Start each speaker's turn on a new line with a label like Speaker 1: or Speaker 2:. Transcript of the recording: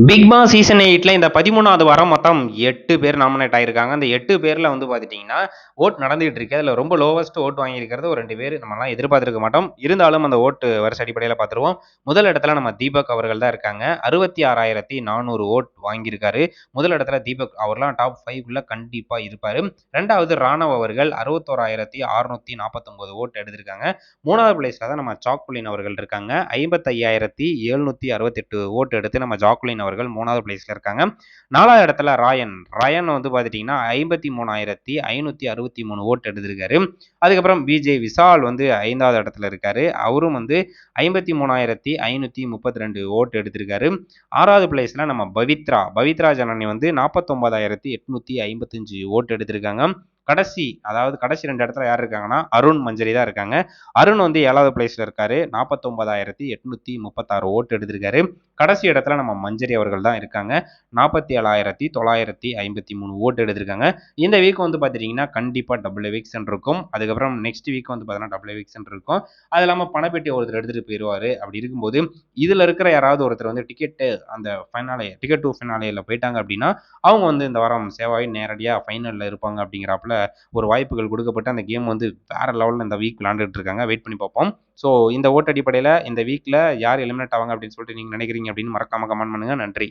Speaker 1: Big Boss season 8ல இந்த 13வது வாரம் மொத்தம் 8 பேர் நாமினேட் ஆயிருக்காங்க. அந்த 8 பேர்ல வந்து பார்த்துட்டீங்கன்னா, வோட் நடந்துகிட்டு இருக்கு. அதுல ரொம்ப லோவஸ்ட் வோட் வாங்கியிருக்கிறது ஒரு 2 பேரு. நம்மலாம் எதிர்பார்த்திருக்க மாட்டோம். இருந்தாலும் அந்த வோட்டு வரிசை அடிப்படையில பார்த்துருவோம். முதல் இடத்துல நம்ம தீபக் அவர்கள் தான் இருக்காங்க. 66,400 வோட் வாங்கியிருக்காரு. முதல் இடத்துல தீபக் அவர்லாம் டாப் 5க்குள்ள கண்டிப்பா இருப்பாரு. 2வது ராணவ் அவர்கள் 61,649 வோட் எடுத்திருக்காங்க. 3வது பிளேஸ்ல தான் நம்ம ஜாக்குலின் அவர்கள் இருக்காங்க. 55,768 வோட் எடுத்து நம்ம ஜாக்குலின் அவர்கள் 3வது பிளேஸ்ல இருக்காங்க. 4வது இடத்துல ராயன் வந்து பார்த்துட்டீங்கன்னா 53,563 வோட் எடுத்திருக்காரு. அதுக்கப்புறம் விஜய் விஷால் வந்து 5வது இடத்துல இருக்காரு. அவரும் வந்து 53,532 வோட் எடுத்திருக்காரு. 6வது பிளேஸ்ல நம்ம பவித்ரா ஜனனி வந்து 49,855 வோட் எடுத்திருக்காங்க. கடைசி 2 இடத்துல யார் இருக்காங்கன்னா அருண் மஞ்சரி தான் இருக்காங்க. அருண் வந்து 7வது பிளேஸ்ல இருக்காரு. 49,836 வோட் எடுத்திருக்காரு. கடைசி இடத்துல நம்ம மஞ்சரி அவர்கள் தான் இருக்காங்க. 47,953 வோட் எடுத்திருக்காங்க. இந்த வீக் வந்து பார்த்துட்டீங்கன்னா கண்டிப்பா டபுள் எவிக்ஷன் இருக்கும். அதுக்கப்புறம் நெக்ஸ்ட் வீக் வந்து பார்த்தீங்கன்னா டபுள் எவிக்ஷன் இருக்கும். அது இல்லாம பணப்பெட்டி ஒருத்தர் எடுத்துட்டு போயிருவாரு. அப்படி இருக்கும்போது இதுல இருக்கிற யாராவது ஒருத்தர் வந்து டிக்கெட் டு ஃபினாலேல போயிட்டாங்க அப்படின்னா அவங்க வந்து இந்த வாரம் சேவாகி நேரடியா ஃபைனல்ல இருப்பாங்க அப்படிங்கிறாப்புல ஒரு வாய்ப்புகள் கொடுக்கப்பட்டு அந்த கேம் வந்து வேற லெவல்ல இந்த வீக் விளையாண்டுட்டு இருக்காங்க. வெயிட் பண்ணி பார்ப்போம். ஸோ இந்த ஓட்டு அடிப்படையில இந்த வீக்ல யார் எலிமினேட் ஆவாங்க அப்படின்னு சொல்லிட்டு நீங்க நினைக்கிறீங்க அப்படின்னு மறக்காம கமெண்ட் பண்ணுங்க. நன்றி.